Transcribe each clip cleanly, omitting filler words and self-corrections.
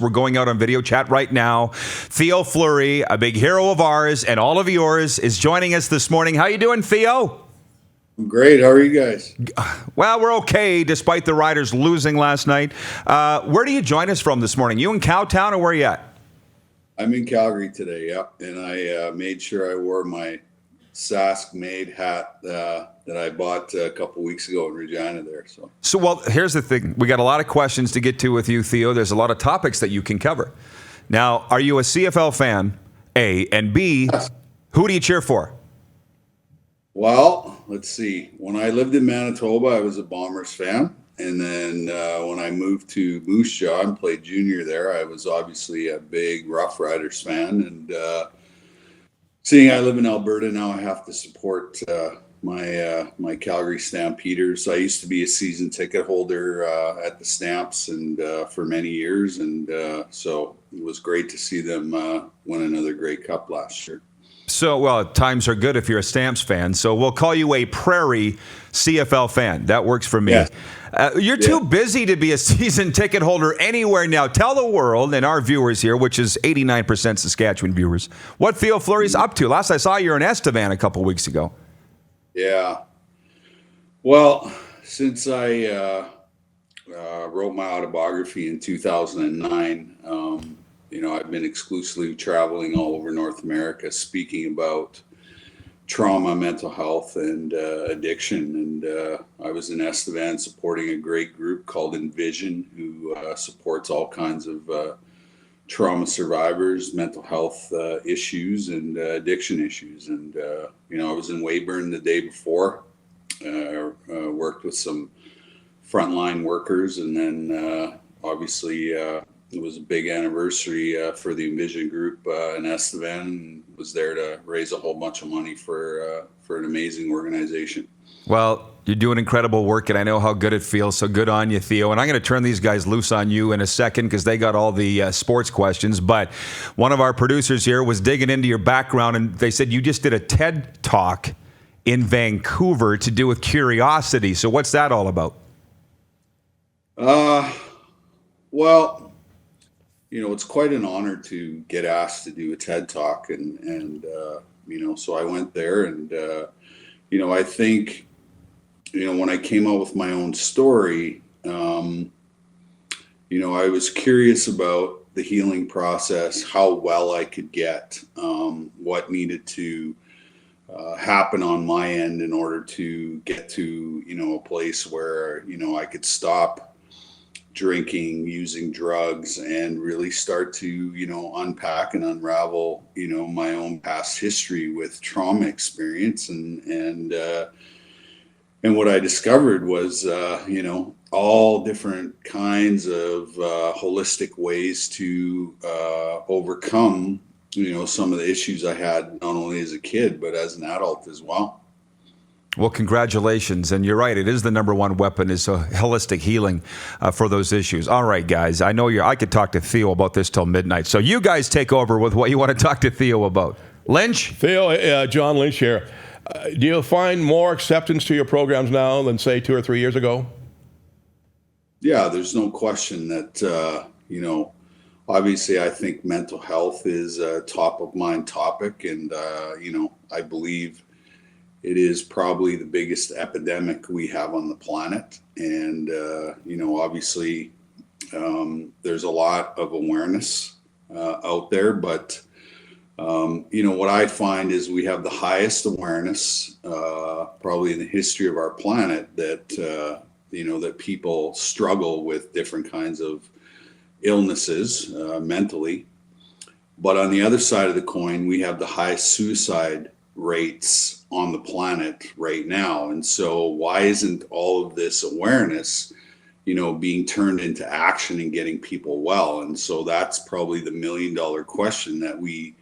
We're going out on video chat right now. Theo Fleury, a big hero of ours and all of yours, is joining us this morning. How you doing, Theo? I'm great. How are you guys? Well, we're okay, despite the Riders losing last night. Where do you join us from this morning? You in Cowtown, or where are you at? I'm in Calgary today, yeah. And I made sure I wore my Sask made hat that I bought a couple weeks ago in Regina there. So, well, here's the thing. We got a lot of questions to get to with you, Theo. There's a lot of topics that you can cover. Now, are you a CFL fan, A? And B, who do you cheer for? Well, let's see. When I lived in Manitoba, I was a Bombers fan. And then when I moved to Moose Jaw and played junior there, I was obviously a big Rough Riders fan. And seeing I live in Alberta now, I have to support my Calgary Stampeders. I used to be a season ticket holder at the Stamps and for many years. And so it was great to see them win another Grey Cup last year. So, well, times are good if you're a Stamps fan. So we'll call you a Prairie CFL fan. That works for me. Yeah. You're too busy to be a season ticket holder anywhere now. Tell the world and our viewers here, which is 89% Saskatchewan viewers, what Theo Fleury's up to. Last I saw you were in Estevan a couple weeks ago. Yeah. Well, since I wrote my autobiography in 2009, I've been exclusively traveling all over North America, speaking about trauma, mental health, and addiction. And I was in Estevan supporting a great group called Envision, who supports all kinds of trauma survivors, mental health issues, and addiction issues. And, I was in Weyburn the day before, worked with some frontline workers, and then obviously it was a big anniversary for the Envision group in Estevan, and was there to raise a whole bunch of money for an amazing organization. Well, you're doing incredible work, and I know how good it feels, so good on you, Theo. And I'm going to turn these guys loose on you in a second because they got all the sports questions. But one of our producers here was digging into your background, and they said you just did a TED Talk in Vancouver to do with curiosity. So what's that all about? Well, it's quite an honor to get asked to do a TED Talk, and so I went there, and I think, when I came out with my own story, I was curious about the healing process, how well I could get, what needed to happen on my end in order to get to, a place where, I could stop drinking, using drugs, and really start to, unpack and unravel, my own past history with trauma experience. And what I discovered was, all different kinds of holistic ways to overcome, some of the issues I had, not only as a kid, but as an adult as well. Well, congratulations. And you're right. It is the number one weapon is holistic healing for those issues. All right, guys. I know I could talk to Theo about this till midnight. So you guys take over with what you want to talk to Theo about. Lynch? Theo, John Lynch here. Do you find more acceptance to your programs now than, say, 2 or 3 years ago? Yeah, there's no question that, obviously I think mental health is a top of mind topic. And, I believe it is probably the biggest epidemic we have on the planet. And, obviously there's a lot of awareness out there. But, what I find is we have the highest awareness probably in the history of our planet that, that people struggle with different kinds of illnesses mentally. But on the other side of the coin, we have the highest suicide rates on the planet right now. And so why isn't all of this awareness, being turned into action and getting people well? And so that's probably the $1 million question that we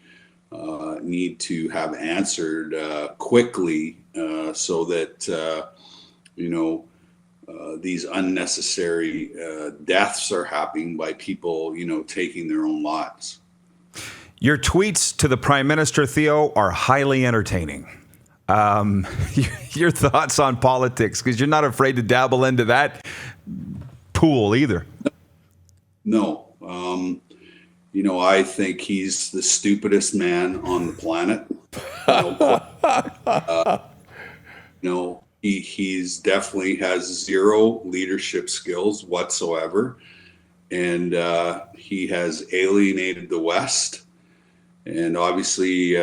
need to have answered quickly so that, these unnecessary deaths are happening by people, taking their own lives. Your tweets to the Prime Minister, Theo, are highly entertaining. Your thoughts on politics, because you're not afraid to dabble into that pool either. No. I think he's the stupidest man on the planet. He's definitely has zero leadership skills whatsoever. And he has alienated the West. And obviously,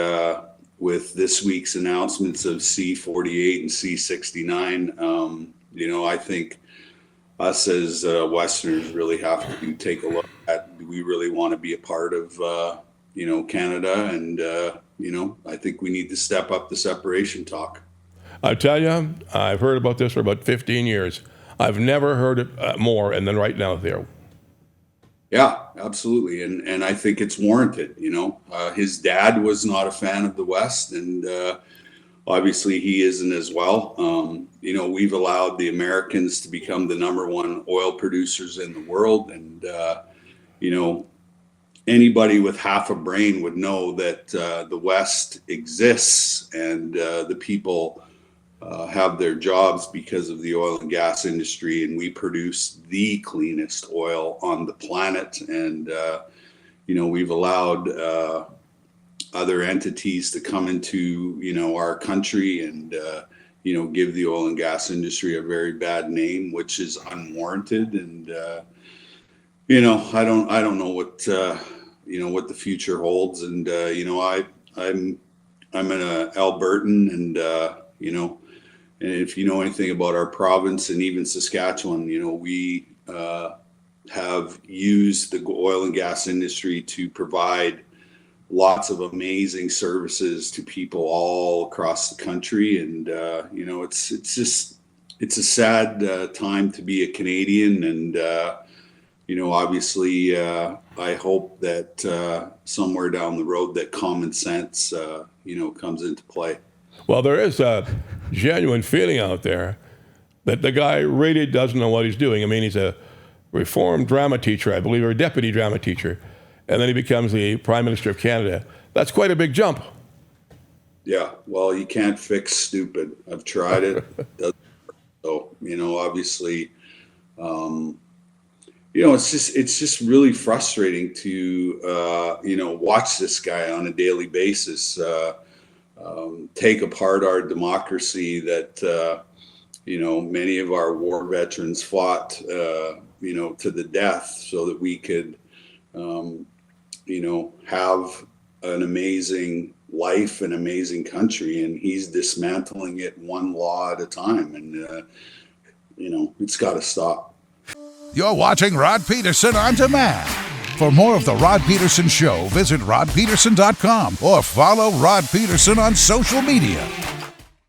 with this week's announcements of C-48 and C-69, I think us as Westerners really have to take a look at, do we really want to be a part of, Canada? And, I think we need to step up the separation talk. I tell you, I've heard about this for about 15 years. I've never heard it more, and then right now, Theo. Yeah, absolutely. And I think it's warranted. His dad was not a fan of the West, and obviously he isn't as well. We've allowed the Americans to become the number one oil producers in the world. And, anybody with half a brain would know that the West exists, and the people have their jobs because of the oil and gas industry, and we produce the cleanest oil on the planet. And we've allowed other entities to come into our country and give the oil and gas industry a very bad name, which is unwarranted. And I don't know what what the future holds. And I'm an Albertan, and and if you know anything about our province and even Saskatchewan, we have used the oil and gas industry to provide lots of amazing services to people all across the country. And, it's a sad time to be a Canadian. And, obviously, I hope that somewhere down the road that common sense, comes into play. Well, there is a genuine feeling out there that the guy really doesn't know what he's doing. I mean, he's a reformed drama teacher, I believe, or a deputy drama teacher, and then he becomes the Prime Minister of Canada. That's quite a big jump. Yeah, well, you can't fix stupid. I've tried it. So, obviously, it's just really frustrating to, watch this guy on a daily basis, take apart our democracy that, many of our war veterans fought, to the death so that we could, have an amazing life, an amazing country. And he's dismantling it one law at a time. And, it's got to stop. You're watching Rod Pedersen On Demand. For more of The Rod Pedersen Show, visit rodpedersen.com or follow Rod Pedersen on social media.